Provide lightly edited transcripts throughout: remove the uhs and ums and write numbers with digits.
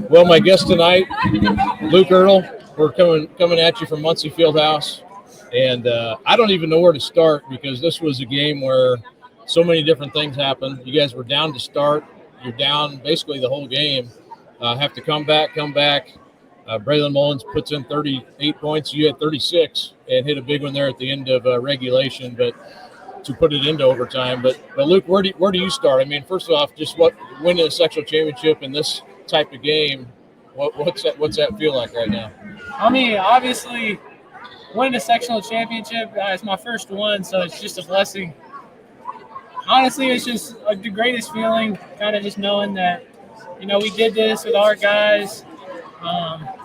Well, my guest tonight, Luke Ertel. We're coming at you from Muncie Fieldhouse, and I don't even know where to start because this was a game where so many different things happened. You guys were down to start. You're down basically the whole game. Have to come back. Braylon Mullins puts in 38 points. You had 36 and hit a big one there at the end of regulation, but to put it into overtime. But Luke, where do you start? I mean, first off, just what winning a sectional championship in this type of game, what's that feel like right now? I mean, obviously, winning a sectional championship is my first one, so it's just a blessing. Honestly, it's just the greatest feeling, kind of just knowing that, we did this with our guys.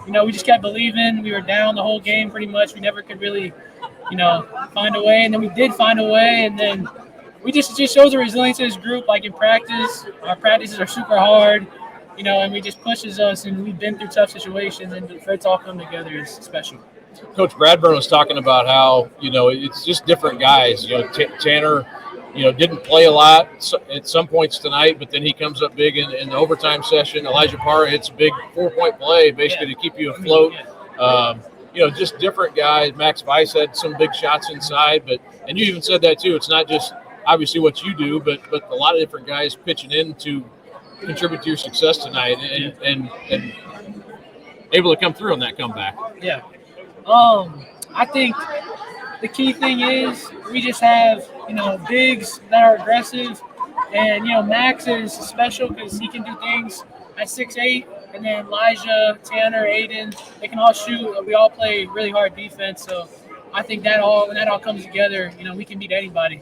We just kept believing. We were down the whole game pretty much. We never could really, find a way. And then we did find a way. And then it just shows the resilience of this group. Like in practice, our practices are super hard, and we just pushes us. And we've been through tough situations. And for it to all come together is special. Coach Bradburn was talking about how, it's just different guys. Tanner, didn't play a lot at some points tonight, but then he comes up big in the overtime session. Elijah Parra hits a big 4-point play basically to keep you afloat. Just different guys. Max Weiss had some big shots inside, and you even said that too. It's not just obviously what you do, but a lot of different guys pitching in to contribute to your success tonight and able to come through on that comeback. Yeah. I think the key thing is we just have, bigs that are aggressive. And, Max is special because he can do things at 6'8", and then Elijah, Tanner, Aiden, they can all shoot. We all play really hard defense. So I think when that all comes together, we can beat anybody.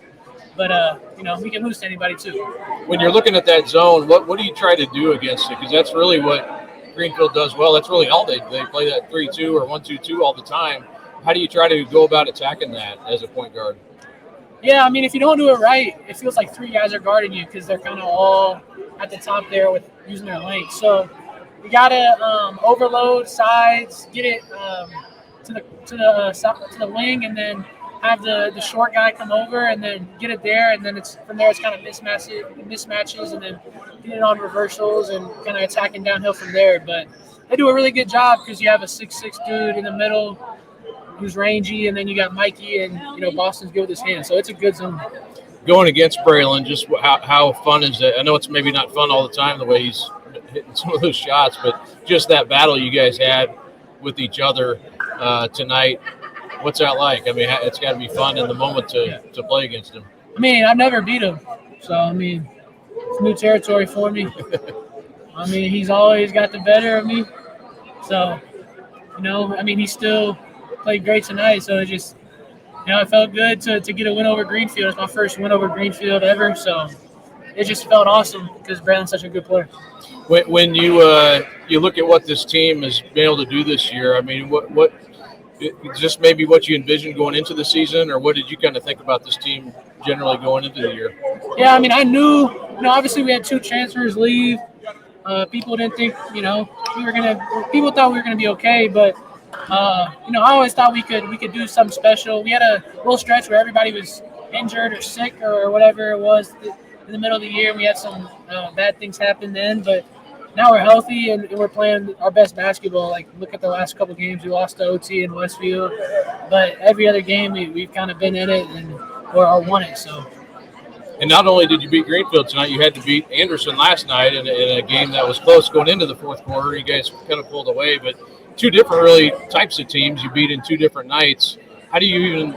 But, we can lose to anybody too. When you're looking at that zone, what do you try to do against it? Because that's really what Greenfield does well. That's really all they play, that 3-2 or 1-2-2 all the time. How do you try to go about attacking that as a point guard? Yeah, I mean, if you don't do it right, it feels like three guys are guarding you because they're kind of all at the top there with using their length. So you got to overload sides, get it to the wing, and then have the short guy come over and then get it there, and then from there it's kind of mismatches, and then get it on reversals and kind of attacking downhill from there. But they do a really good job because you have a 6'6" dude in the middle who's rangy, and then you got Mikey and Boston's good with his hands, so it's a good zone. Going against Braylon, just how fun is that? I know it's maybe not fun all the time the way he's hitting some of those shots, but just that battle you guys had with each other tonight. What's that like? I mean, it's got to be fun in the moment to play against him. I mean, I've never beat him, so I mean, it's new territory for me. I mean, he's always got the better of me, so he still played great tonight, so it just, it felt good to get a win over Greenfield. It's my first win over Greenfield ever, so it just felt awesome because Brandon's such a good player. When you look at what this team has been able to do this year, I mean, what just maybe what you envisioned going into the season, or what did you kind of think about this team generally going into the year? Yeah, I mean, I knew, obviously we had two transfers leave. People didn't think, people thought we were going to be okay, but I always thought we could do something special. We had a little stretch where everybody was injured or sick or whatever it was in the middle of the year. We had some bad things happen then, but now we're healthy and we're playing our best basketball. Like, look at the last couple games. We lost to OT in Westfield, but every other game we've kind of been in it or won it. So. And not only did you beat Greenfield tonight, you had to beat Anderson last night in a game that was close going into the fourth quarter. You guys kind of pulled away, but two different really types of teams you beat in two different nights. How do you even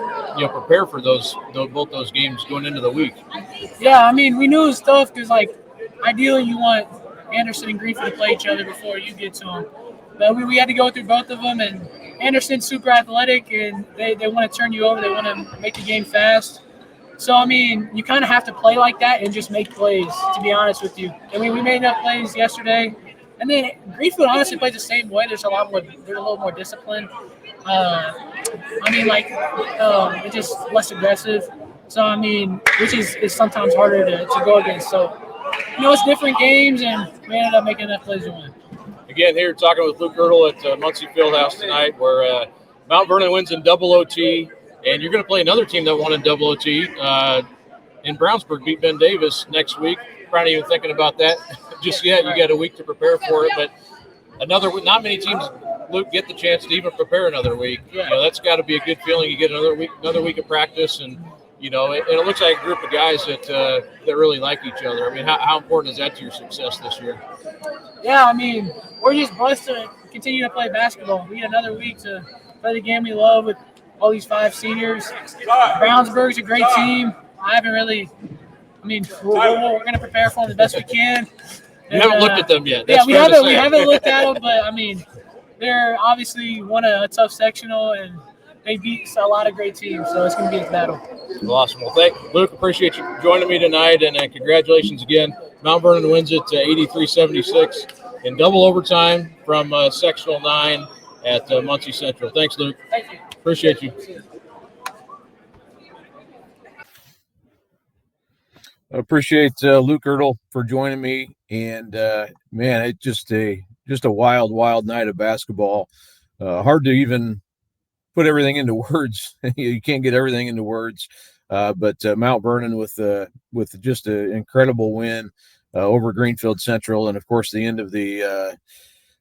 prepare for both those games going into the week? Yeah, I mean, we knew it was tough because, ideally you want Anderson and Greenfield to play each other before you get to them. But we had to go through both of them, and Anderson's super athletic, and they want to turn you over. They want to make the game fast. So, I mean, you kind of have to play like that and just make plays, to be honest with you. I mean, we made enough plays yesterday. And then Greenfield honestly plays the same way. They're a little more disciplined. It's just less aggressive. So, I mean, which is sometimes harder to go against. So, it's different games, and we ended up making enough plays to win. Again, here talking with Luke Ertel at Muncie Fieldhouse tonight, where Mount Vernon wins in double OT, and you're going to play another team that won in double OT in Brownsburg, beat Ben Davis next week. Probably not even thinking about that just yet. You got a week to prepare for it, but not many teams, Luke, get the chance to even prepare another week. Yeah. That's got to be a good feeling. You get another week of practice, and it looks like a group of guys that really like each other. I mean, how important is that to your success this year? Yeah, I mean, we're just blessed to continue to play basketball. We get another week to play the game we love with all these 5 seniors. Brownsburg's a great team. We're going to prepare for them the best we can. You haven't looked at them yet. We haven't looked at them, but I mean, they're obviously won a tough sectional, and they beat a lot of great teams, so it's going to be a battle. Awesome. Well, Luke, appreciate you joining me tonight, and congratulations again. Mount Vernon wins it 83-76 in double overtime from Sectional 9 at Muncie Central. Thanks, Luke. Thank you. Appreciate you. I appreciate Luke Ertel for joining me, and man, it's just a wild night of basketball. Hard to even put everything into words. You can't get everything into words, but Mount Vernon with just an incredible win over Greenfield Central, and of course the end of the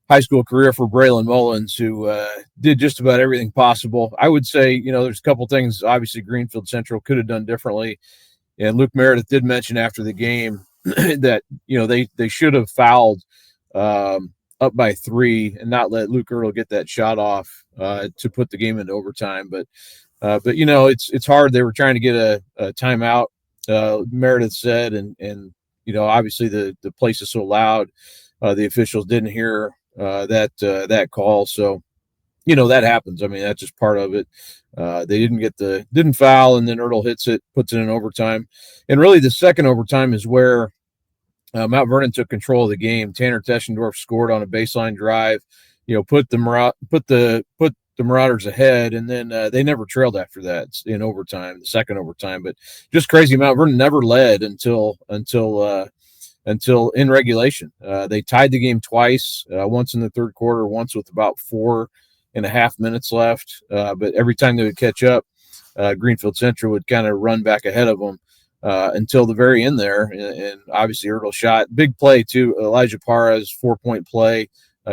high school career for Braylon Mullins, who did just about everything possible. I would say, there's a couple things obviously Greenfield Central could have done differently. And Luke Meredith did mention after the game that, they should have fouled up by 3 and not let Luke Ertel get that shot off to put the game into overtime. But it's hard. They were trying to get a timeout, Meredith said, and obviously the place is so loud. The officials didn't hear that call. So, that happens. I mean, that's just part of it. They didn't foul, and then Ertel hits it, puts it in overtime. And really the second overtime is where Mount Vernon took control of the game. Tanner Teschendorf scored on a baseline drive, put the Marauders ahead, and then they never trailed after that in overtime, the second overtime. But just crazy, Mount Vernon never led until in regulation. They tied the game twice, once in the third quarter, once with about 4.5 minutes left. But every time they would catch up, Greenfield Central would kind of run back ahead of them until the very end there. And obviously Ertel shot. Big play too. Elijah Parra's 4-point play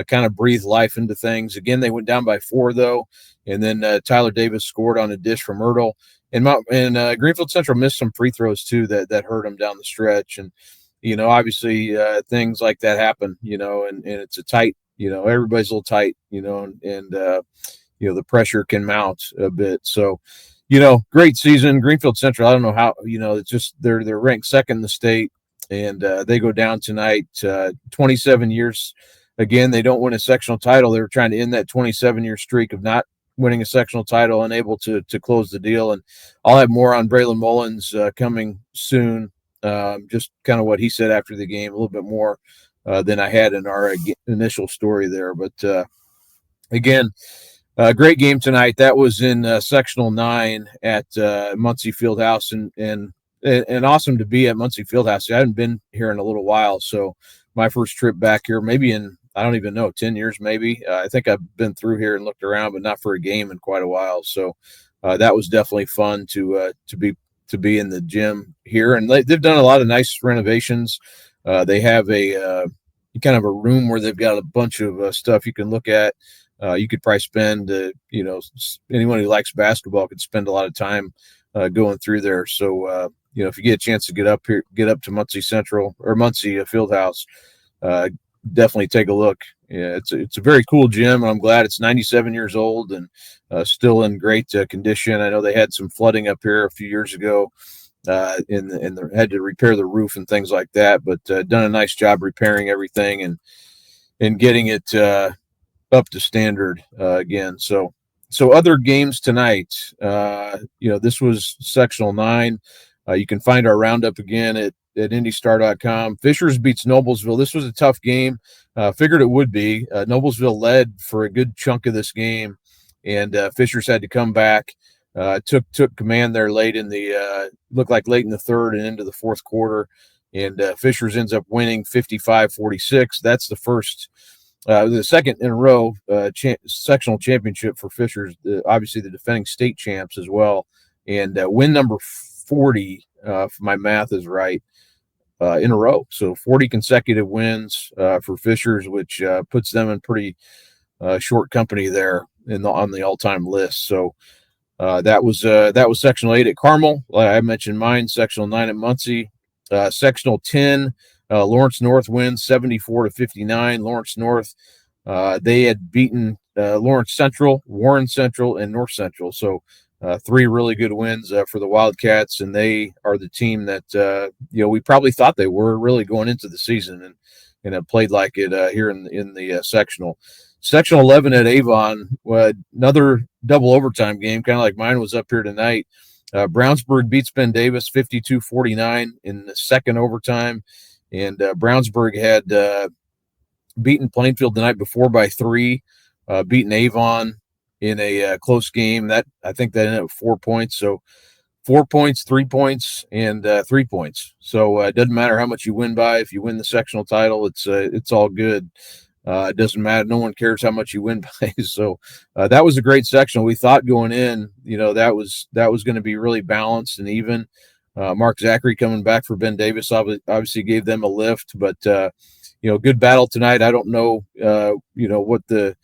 kind of breathed life into things. Again, they went down by 4 though. And then Tyler Davis scored on a dish from Ertel. And Greenfield Central missed some free throws too that hurt them down the stretch. And, obviously things like that happen, and it's a tight, everybody's a little tight, and the pressure can mount a bit. So, great season. Greenfield Central, I don't know how, it's just they're ranked second in the state, and they go down tonight. 27 years. Again, they don't win a sectional title. They were trying to end that 27-year streak of not winning a sectional title, unable to close the deal. And I'll have more on Braylon Mullins coming soon. Just kind of what he said after the game, a little bit more than I had in our initial story there. But again, great game tonight. That was in Sectional 9 at Muncie Fieldhouse, and awesome to be at Muncie Fieldhouse. I haven't been here in a little while, so my first trip back here, maybe in, I don't even know, 10 years maybe. I think I've been through here and looked around, but not for a game in quite a while. So that was definitely fun to be in the gym here, and they've done a lot of nice renovations. They have a kind of a room where they've got a bunch of stuff you can look at. You could probably spend, anyone who likes basketball could spend a lot of time going through there. So, if you get a chance to get up to Muncie Central or Muncie Fieldhouse, definitely take a look. Yeah, it's a very cool gym, and I'm glad it's 97 years old and still in great condition. I know they had some flooding up here a few years ago, and they had to repair the roof and things like that. But done a nice job repairing everything and getting it up to standard again. So other games tonight. This was Sectional 9. You can find our roundup again at IndyStar.com. Fishers beats Noblesville. This was a tough game. Figured it would be. Noblesville led for a good chunk of this game, and Fishers had to come back. Took command there late in the looked like late in the third and into the fourth quarter, and Fishers ends up winning 55-46. That's the second in a row sectional championship for Fishers. Obviously the defending state champs as well, and win number 40. If my math is right. in a row. So 40 consecutive wins for Fishers, which puts them in pretty short company there on the all-time list. So that was Sectional 8 at Carmel. Like I mentioned mine. Sectional 9 at Muncie. Sectional 10, Lawrence North wins 74-59. Lawrence North, they had beaten Lawrence Central, Warren Central, and North Central. So 3 really good wins for the Wildcats, and they are the team that we probably thought they were really going into the season, and have played like it here in the sectional. Sectional 11 at Avon, another double overtime game, kind of like mine was up here tonight. Brownsburg beats Ben Davis 52-49 in the second overtime, and Brownsburg had beaten Plainfield the night before by 3, beaten Avon in a close game. That I think that ended up 4 points. So 4 points, 3 points, and 3 points. So it doesn't matter how much you win by. If you win the sectional title, it's all good. It doesn't matter. No one cares how much you win by. So that was a great sectional. We thought going in, that was going to be really balanced and even. Mark Zachary coming back for Ben Davis obviously gave them a lift, but good battle tonight. I don't know, what the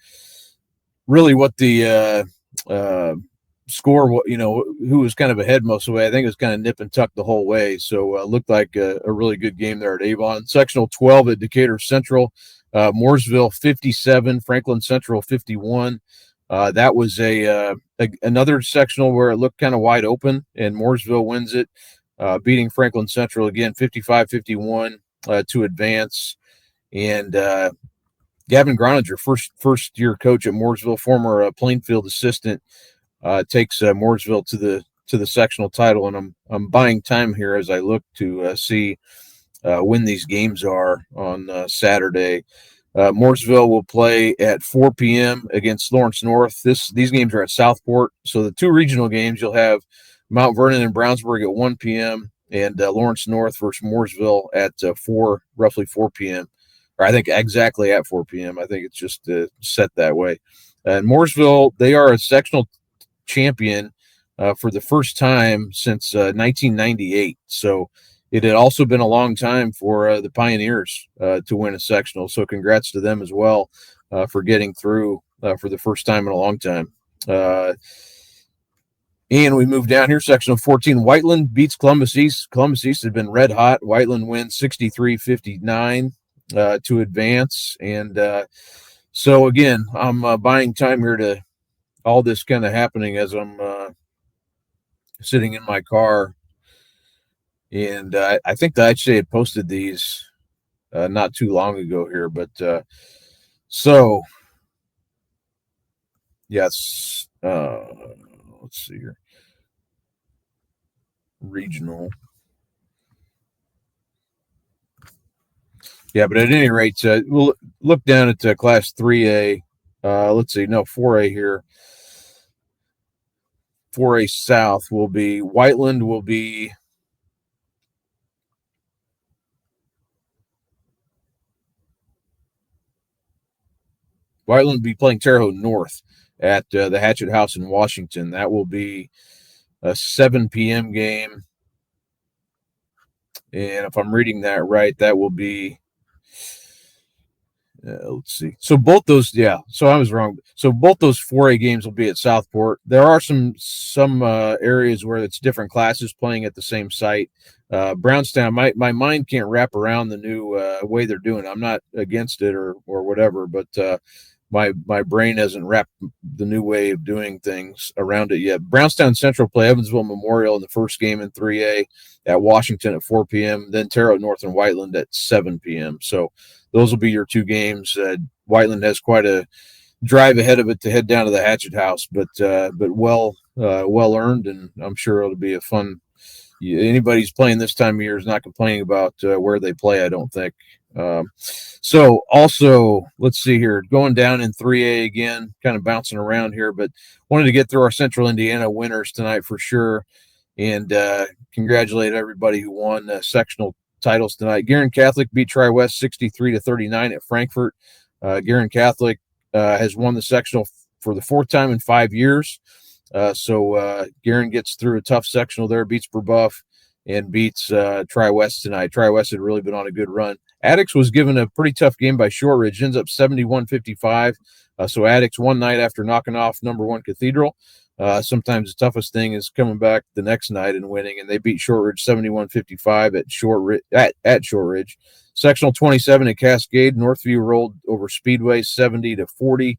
score, who was kind of ahead most of the way. I think it was kind of nip and tuck the whole way. So looked like a really good game there at Avon. Sectional 12 at Decatur Central. Mooresville 57, Franklin Central 51. That was another sectional where it looked kind of wide open, and Mooresville wins it, beating Franklin Central again 55-51 to advance. And Gavin Groninger, first year coach at Mooresville, former Plainfield assistant, takes Mooresville to the sectional title. And I'm buying time here as I look to see when these games are on Saturday. Mooresville will play at 4 p.m. against Lawrence North. These games are at Southport. So the 2 regional games, you'll have Mount Vernon and Brownsburg at 1 p.m. and Lawrence North versus Mooresville at roughly 4 p.m. Or I think exactly at 4 p.m. I think it's just set that way. And Mooresville, they are a sectional champion for the first time since 1998. So it had also been a long time for the Pioneers to win a sectional. So congrats to them as well for getting through for the first time in a long time. And we move down here, sectional 14. Whiteland beats Columbus East. Columbus East had been red hot. Whiteland wins 63-59 to advance. And so, again, I'm buying time here to all this kind of happening as I'm sitting in my car. And I think that I actually had posted these not too long ago here. But so, yes, let's see here. Regional. Yeah, but at any rate, we'll look down at Class 3A. Let's see, no, 4A here. 4A South will be, Whiteland will be playing Terre Haute North at the Hatchet House in Washington. That will be a 7 p.m. game. And if I'm reading that right, that will be, let's see. So both those, so I was wrong. So both those 4A games will be at Southport. There are some areas where it's different classes playing at the same site. Brownstown, my mind can't wrap around the new way they're doing it. I'm not against it or whatever, but my brain hasn't wrapped the new way of doing things around it yet. Brownstown Central play Evansville Memorial in the first game in 3A at Washington at 4 p.m., then Terre Haute North and Whiteland at 7 p.m. So those will be your 2 games. Whiteland has quite a drive ahead of it to head down to the Hatchet House, but well earned, and I'm sure it'll be a fun. Anybody who's playing this time of year is not complaining about where they play, I don't think. So also, let's see here, going down in 3A again, kind of bouncing around here, but wanted to get through our Central Indiana winners tonight for sure, and congratulate everybody who won sectional titles tonight. Guerin Catholic beat Tri-West 63-39 at Frankfort. Guerin Catholic has won the sectional for the 4th time in 5 years. So Guerin gets through a tough sectional there, beats Brebeuf, and beats Tri-West tonight. Tri-West had really been on a good run. Addicts was given a pretty tough game by Shortridge, ends up 71-55. So Addicts one night after knocking off number 1 Cathedral. Sometimes the toughest thing is coming back the next night and winning, and they beat Shortridge 71-55 at Shortridge. Sectional 27 at Cascade. Northview rolled over Speedway 70-40.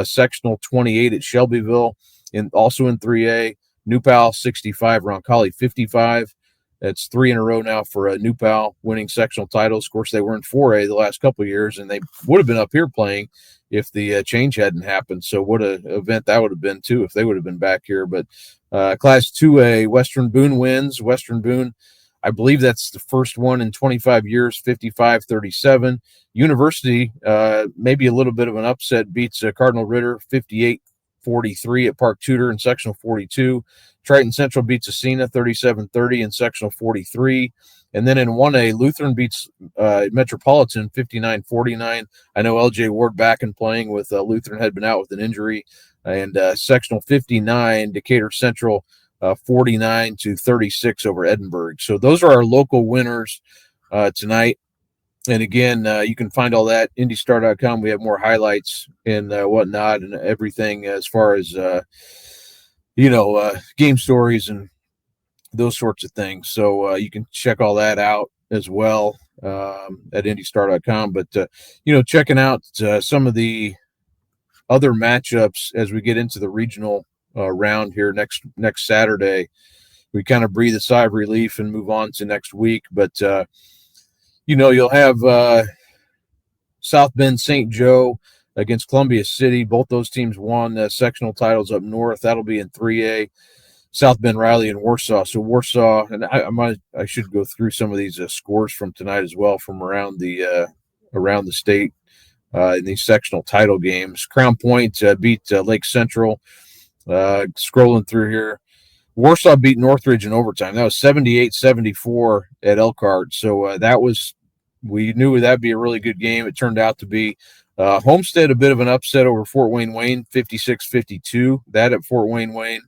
Sectional 28 at Shelbyville, also in 3A. New Pal 65, Roncalli 55. That's 3 in a row now for New Pal winning sectional titles. Of course, they were in 4A the last couple of years, and they would have been up here playing if the change hadn't happened. So what an event that would have been, too, if they would have been back here. But Class 2A, Western Boone wins. Western Boone, I believe that's the first one in 25 years, 55-37. University, maybe a little bit of an upset, beats Cardinal Ritter 58-43 at Park Tudor in sectional 42. Triton Central beats Ascena 37-30 in sectional 43. And then in 1A, Lutheran beats Metropolitan 59-49. I know LJ Ward back and playing with Lutheran, had been out with an injury. And sectional 59, Decatur Central 49-36 over Edinburgh. So those are our local winners tonight. And again, you can find all that IndyStar.com. We have more highlights and whatnot and everything as far as game stories and those sorts of things. So you can check all that out as well at IndyStar.com. But checking out some of the other matchups as we get into the regional round here next Saturday, we kind of breathe a sigh of relief and move on to next week. But you'll have South Bend St. Joe against Columbia City. Both those teams won sectional titles up north. That'll be in 3A. South Bend Riley and Warsaw. So Warsaw, and I should go through some of these scores from tonight as well from around the state in these sectional title games. Crown Point beat Lake Central. Scrolling through here, Warsaw beat Northridge in overtime. That was 78-74 at Elkhart. So we knew that'd be a really good game. It turned out to be. Homestead, a bit of an upset over Fort Wayne, 56-52. That at Fort Wayne.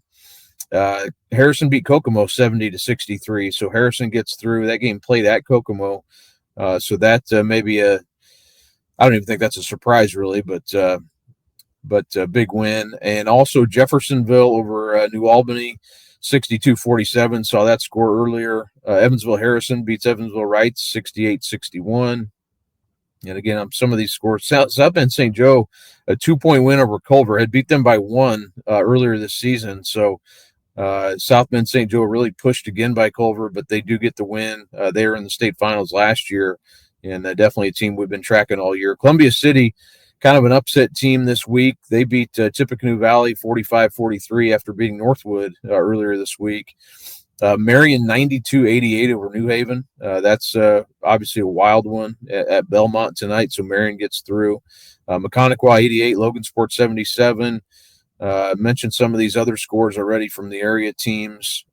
Harrison beat Kokomo 70-63. So Harrison gets through. That game played at Kokomo. So that maybe I don't even think that's a surprise really, but a big win. And also Jeffersonville over New Albany, 62-47. Saw that score earlier. Evansville Harrison beats Evansville Wrights 68-61. And again, on some of these scores, South Bend St. Joe, a 2-point win over Culver, had beat them by 1 earlier this season. So South Bend St. Joe really pushed again by Culver, but they do get the win. They were in the state finals last year, and definitely a team we've been tracking all year. Columbia City, kind of an upset team this week. They beat Tippecanoe Valley 45-43 after beating Northwood earlier this week. Marion 92-88 over New Haven. That's obviously a wild one at Belmont tonight, so Marion gets through. Maconaquah 88, Logansport 77. Mentioned some of these other scores already from the area teams.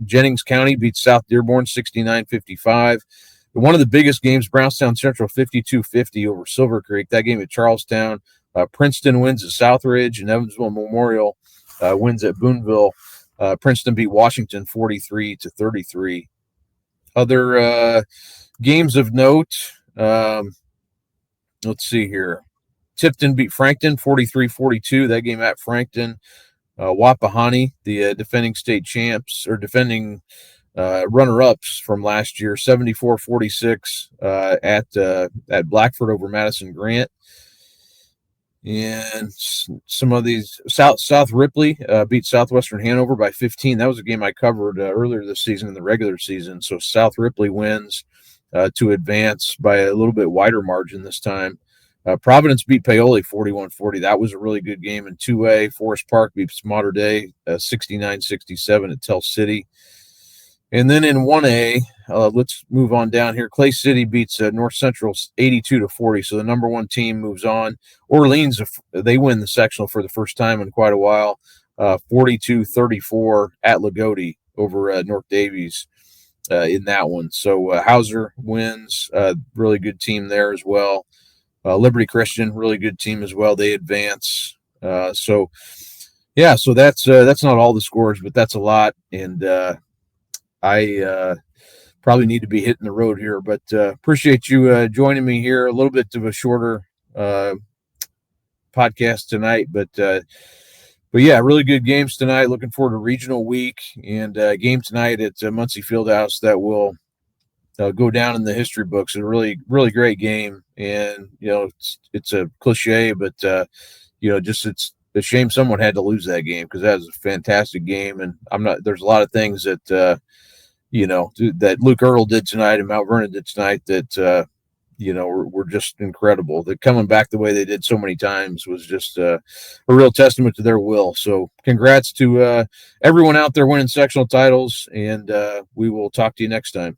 Jennings County beats South Dearborn 69-55. One of the biggest games, Brownstown Central 52-50 over Silver Creek. That game at Charlestown. Princeton wins at Southridge, and Evansville Memorial wins at Boonville. Princeton beat Washington 43-33. Other games of note, let's see here. Tipton beat Frankton 43-42. That game at Frankton. Wapahani, the defending state champs or defending runner-ups from last year, 74-46 at Blackford over Madison Grant. And some of these South Ripley beat Southwestern Hanover by 15. That was a game I covered earlier this season in the regular season. So South Ripley wins to advance by a little bit wider margin this time. Providence beat Paoli 41-40. That was a really good game in 2A. Forest Park beats Mater Dei 69-67 at Tell City. And then in 1A, let's move on down here. Clay City beats North Central 82-40. So the number one team moves on. Orleans, they win the sectional for the first time in quite a while, 42-34 at Lagodi over North Davies in that one. So Hauser wins. Really good team there as well. Liberty Christian, really good team as well. They advance. So that's not all the scores, but that's a lot. And I probably need to be hitting the road here. But appreciate you joining me here. A little bit of a shorter podcast tonight, but yeah, really good games tonight. Looking forward to regional week and game tonight at Muncie Fieldhouse that will go down in the history books. A really, really great game, and it's a cliche, but just it's a shame someone had to lose that game, because that was a fantastic game. And there's a lot of things that that Luke Ertel did tonight and Mount Vernon did tonight that were just incredible. That coming back the way they did so many times was just a real testament to their will. So congrats to everyone out there winning sectional titles, and we will talk to you next time.